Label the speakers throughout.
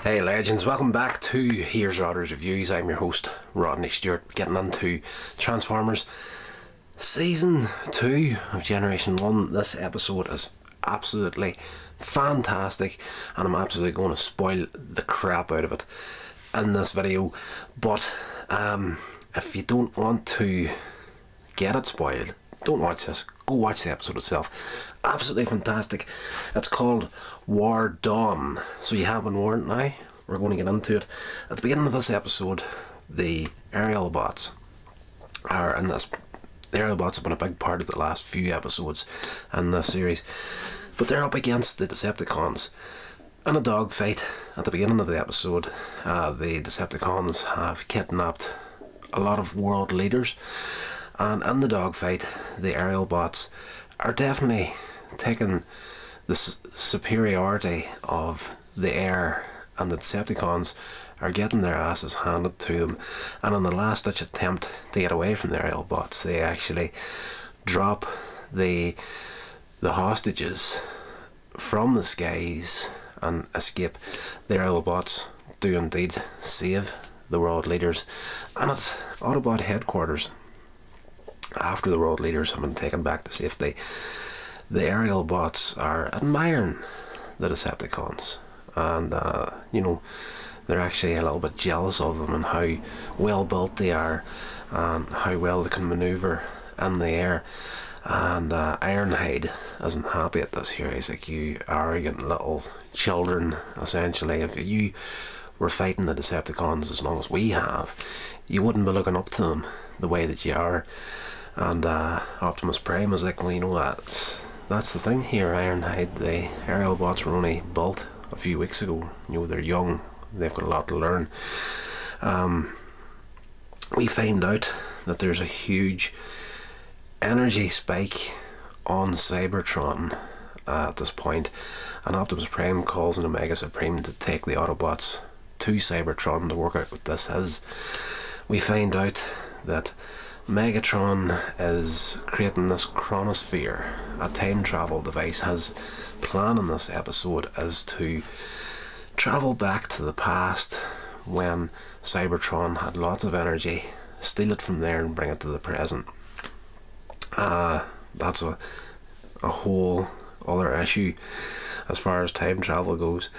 Speaker 1: Hey legends, welcome back to Here's Rodder's Reviews. I'm your host Rodney Stewart, getting into Transformers Season 2 of Generation 1. This episode is absolutely fantastic and I'm absolutely going to spoil the crap out of it in this video, but if you don't want to get it spoiled, don't watch this, go watch the episode itself. Absolutely fantastic. It's called War Dawn, so you have been warned now. We're going to get into it. At the beginning of this episode, the aerial bots are in this. The aerial bots have been a big part of the last few episodes in this series, but they're up against the Decepticons in a dogfight. At the beginning of the episode, the Decepticons have kidnapped a lot of world leaders, and in the dogfight, the aerial bots are definitely taking the superiority of the air, and the Decepticons are getting their asses handed to them. And in the last ditch attempt to get away from the aerial bots, they actually drop the hostages from the skies and escape. The aerial bots do indeed save the world leaders, and at Autobot headquarters, after the world leaders have been taken back to safety, the aerial bots are admiring the Decepticons, and you know, they're actually a little bit jealous of them and how well built they are and how well they can maneuver in the air. And Ironhide isn't happy at this here. He's like, you arrogant little children, essentially. If you were fighting the Decepticons as long as we have, you wouldn't be looking up to them the way that you are. And Optimus Prime is like, well, you know, that's the thing here, Ironhide. The aerial bots were only built a few weeks ago. You know, they're young, they've got a lot to learn. We find out that there's a huge energy spike on Cybertron at this point, and Optimus Prime calls on Omega Supreme to take the Autobots to Cybertron to work out what this is. We find out that Megatron is creating this chronosphere, a time travel device. His plan in this episode is to travel back to the past when Cybertron had lots of energy, steal it from there and bring it to the present. That's a whole other issue as far as time travel goes.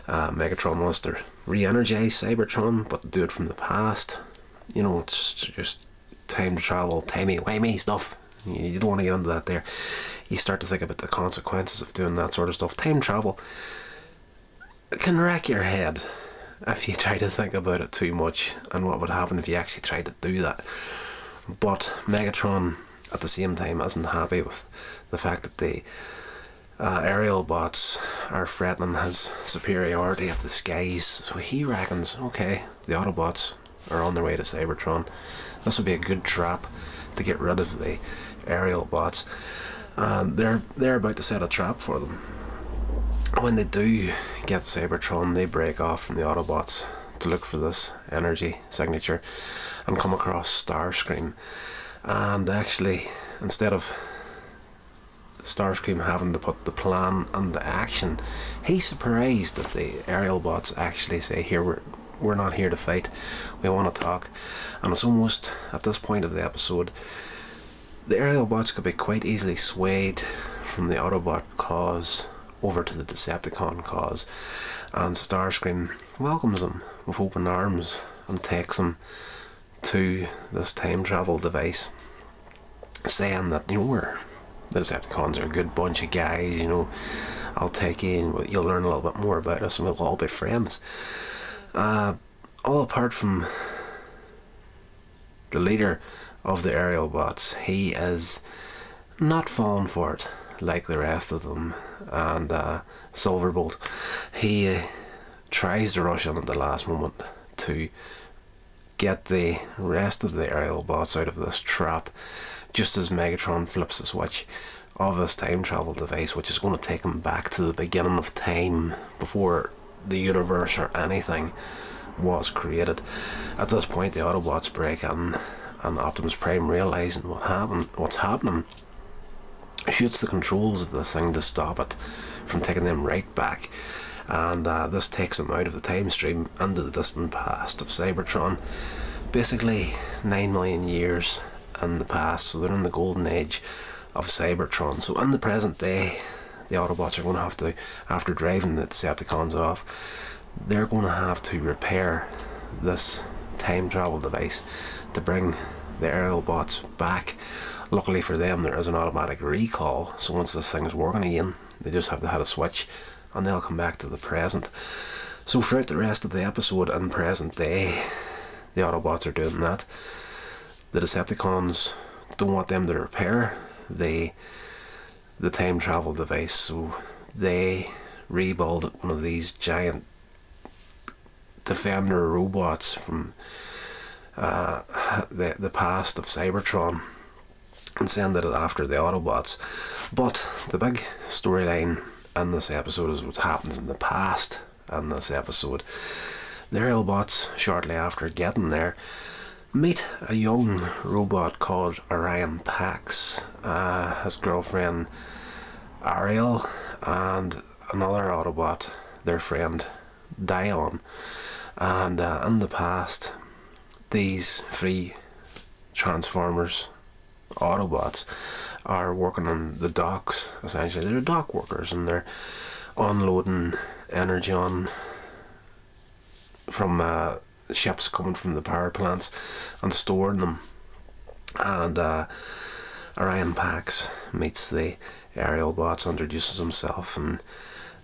Speaker 1: Megatron wants to re-energize Cybertron, but do it from the past. You know, it's just time travel, timey-wimey stuff. You don't want to get into that there. You start to think about the consequences of doing that sort of stuff. Time travel can wreck your head if you try to think about it too much, and what would happen if you actually tried to do that. But Megatron at the same time isn't happy with the fact that the aerial bots are threatening his superiority of the skies, so he reckons, okay, the Autobots are on their way to Cybertron. This would be a good trap to get rid of the aerial bots, and they're about to set a trap for them. When they do get Cybertron, they break off from the Autobots to look for this energy signature and come across Starscream. And actually, instead of Starscream having to put the plan into action, he's surprised that the aerial bots actually say, here, we're not here to fight, we want to talk. And it's almost at this point of the episode, the aerial bots could be quite easily swayed from the Autobot cause over to the Decepticon cause, and Starscream welcomes them with open arms and takes them to this time travel device, saying that, you know, the Decepticons are a good bunch of guys, you know, I'll take you and you'll learn a little bit more about us and we'll all be friends. All apart from the leader of the aerial bots, he is not falling for it like the rest of them. And Silverbolt, he tries to rush in at the last moment to get the rest of the aerial bots out of this trap, just as Megatron flips the switch of this time travel device, which is going to take him back to the beginning of time, before the universe or anything was created. At this point, the Autobots break in, and Optimus Prime, realising what's happening, shoots the controls of this thing to stop it from taking them right back. and this takes them out of the time stream into the distant past of Cybertron. Basically 9 million years in the past, so they're in the golden age of Cybertron. So in the present day, the Autobots are going to have to, after driving the Decepticons off, they're going to have to repair this time travel device to bring the aerial bots back. Luckily for them, there is an automatic recall, so once this thing is working again, they just have to hit a switch and they'll come back to the present. So throughout the rest of the episode in present day, the Autobots are doing that. The Decepticons don't want them to repair the time travel device, so they rebuild one of these giant defender robots from the past of Cybertron and send it after the Autobots. But the big storyline in this episode is what happens in the past in this episode. The aerial bots, shortly after getting there, meet a young robot called Orion Pax, his girlfriend Ariel, and another Autobot, their friend Dion. And in the past, these three Transformers Autobots are working on the docks. Essentially, they're dock workers, and they're unloading energy on from ships coming from the power plants and storing them. And Orion Pax meets the aerial bots, introduces himself, and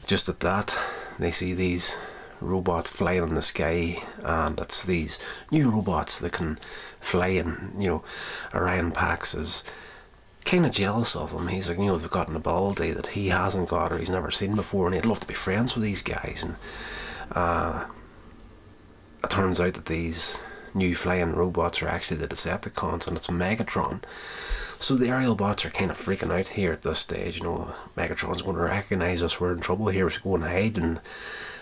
Speaker 1: just at that they see these robots flying in the sky, and it's these new robots that can fly. And you know, Orion Pax is kind of jealous of them. He's like, you know, they've got an ability that he hasn't got or he's never seen before, and he'd love to be friends with these guys. And it turns out that these new flying robots are actually the Decepticons, and it's Megatron. So the aerial bots are kind of freaking out here at this stage. You know, Megatron's going to recognise us, we're in trouble here, we should go and hide.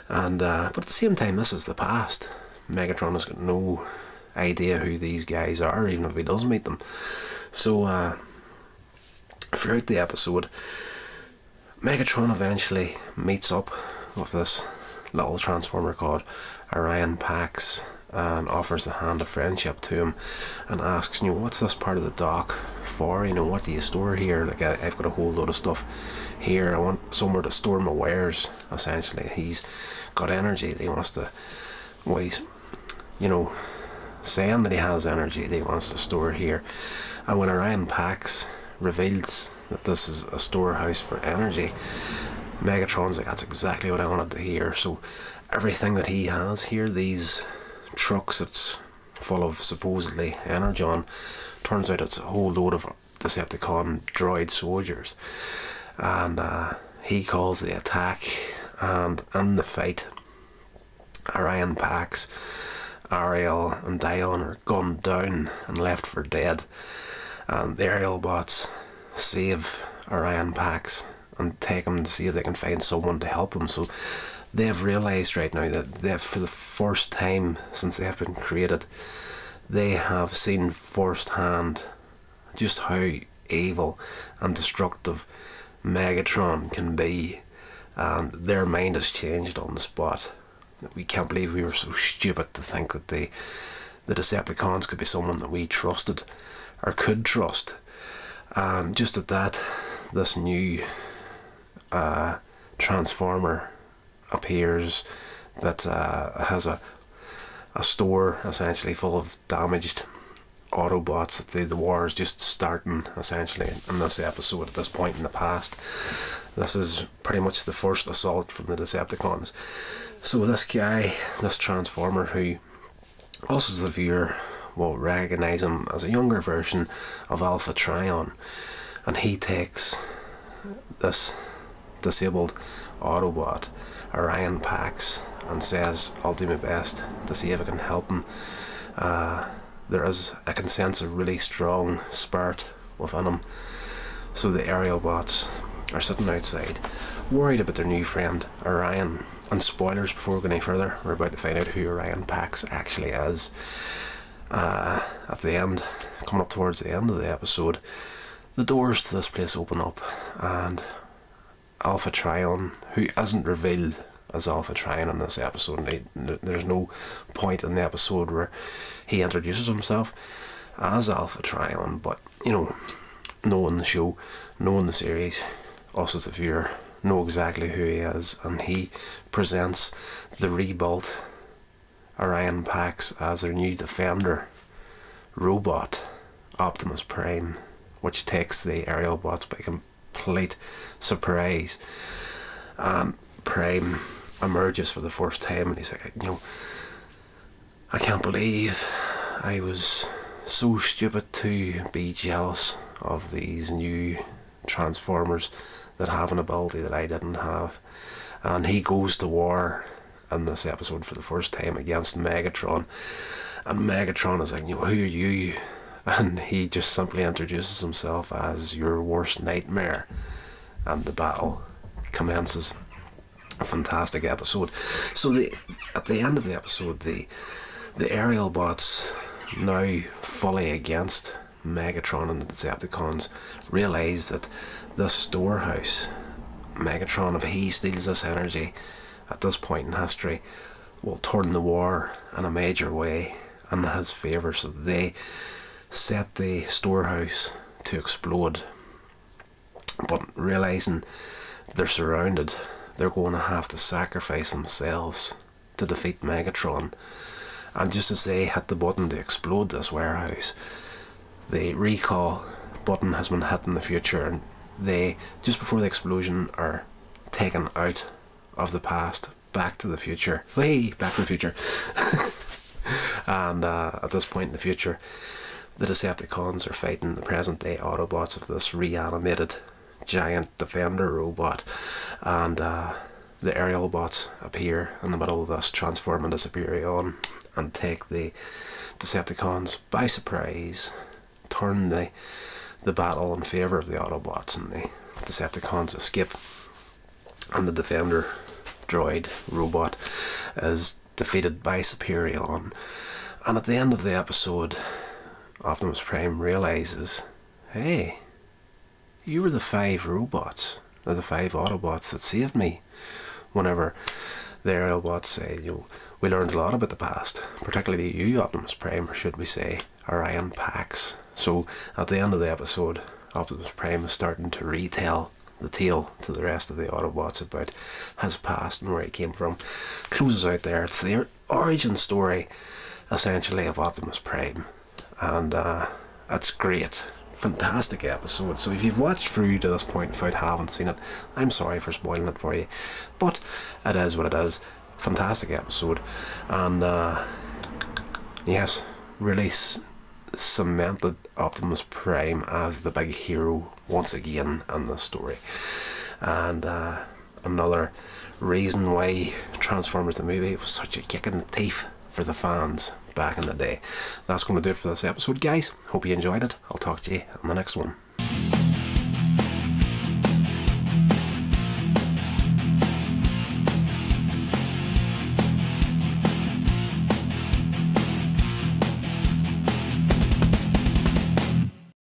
Speaker 1: But at the same time, this is the past. Megatron has got no idea who these guys are, even if he does meet them. So throughout the episode, Megatron eventually meets up with this little Transformer called Orion Pax and offers the hand of friendship to him and asks, you know, what's this part of the dock for? You know, what do you store here? Like, I've got a whole load of stuff here. I want somewhere to store my wares, essentially. He's got energy that he wants to, well, he's, you know, saying that he has energy that he wants to store here. And when Orion Pax reveals that this is a storehouse for energy, Megatron's like, that's exactly what I wanted to hear. So everything that he has here, these trucks that's full of supposedly energon, turns out it's a whole load of Decepticon droid soldiers. And he calls the attack, and in the fight, Orion Pax, Ariel and Dion are gunned down and left for dead, and the aerial bots save Orion Pax and take him to see if they can find someone to help them. So they've realised right now that they've, for the first time since they have been created, they have seen firsthand just how evil and destructive Megatron can be, and their mind has changed on the spot. We can't believe we were so stupid to think that the Decepticons could be someone that we trusted or could trust. And just at that, this new Transformer appears that has a store essentially full of damaged Autobots. The war is just starting essentially in this episode at this point in the past. This is pretty much the first assault from the Decepticons. So this guy, this Transformer, who us as the viewer will recognise him as a younger version of Alpha Trion, and he takes this disabled Autobot, Orion Pax, and says, I'll do my best to see if I can help him. I can sense a really strong spirit within him. So the aerial bots are sitting outside, worried about their new friend Orion. And spoilers before we go any further, we're about to find out who Orion Pax actually is. At the end, coming up towards the end of the episode, the doors to this place open up, and Alpha Trion, who isn't revealed as Alpha Trion in this episode, and there's no point in the episode where he introduces himself as Alpha Trion, but you know, knowing the show, knowing the series, us as the viewer know exactly who he is, and he presents the rebuilt Orion Pax as their new defender robot, Optimus Prime, which takes the aerial bots by complete surprise. And Prime emerges for the first time, and he's like, you know, I can't believe I was so stupid to be jealous of these new Transformers that have an ability that I didn't have. And he goes to war in this episode for the first time against Megatron, and Megatron is like, you know, who are you? And he just simply introduces himself as your worst nightmare, and the battle commences. A fantastic episode. So at the end of the episode, the aerial bots, now fully against Megatron and the Decepticons, realise that this storehouse, Megatron, if he steals this energy at this point in history, will turn the war in a major way in his favour. So they set the storehouse to explode, but realising they're surrounded, they're going to have to sacrifice themselves to defeat Megatron. And just as they hit the button to explode this warehouse, the recall button has been hit in the future, and they, just before the explosion, are taken out of the past, back to the future. Way back to the future. And at this point in the future, the Decepticons are fighting the present day Autobots of this reanimated giant defender robot, and the aerial bots appear in the middle of this, transform into Superion, and take the Decepticons by surprise, turn the battle in favour of the Autobots, and the Decepticons escape, and the defender droid robot is defeated by Superion. And at the end of the episode, Optimus Prime realises, hey, you were the 5 robots, or the 5 Autobots that saved me. Whenever the aerial bots say, you know, we learned a lot about the past, particularly you, Optimus Prime, or should we say Orion Pax. So at the end of the episode, Optimus Prime is starting to retell the tale to the rest of the Autobots about his past and where he came from. Closes out there. It's the origin story, essentially, of Optimus Prime, and it's great. Fantastic episode. So if you've watched through to this point if I haven't seen it, I'm sorry for spoiling it for you, but it is what it is. Fantastic episode, and yes, really cemented Optimus Prime as the big hero once again in this story, and another reason why Transformers the movie was such a kick in the teeth for the fans back in the day. That's going to do it for this episode, guys. Hope you enjoyed it. I'll talk to you on the next one.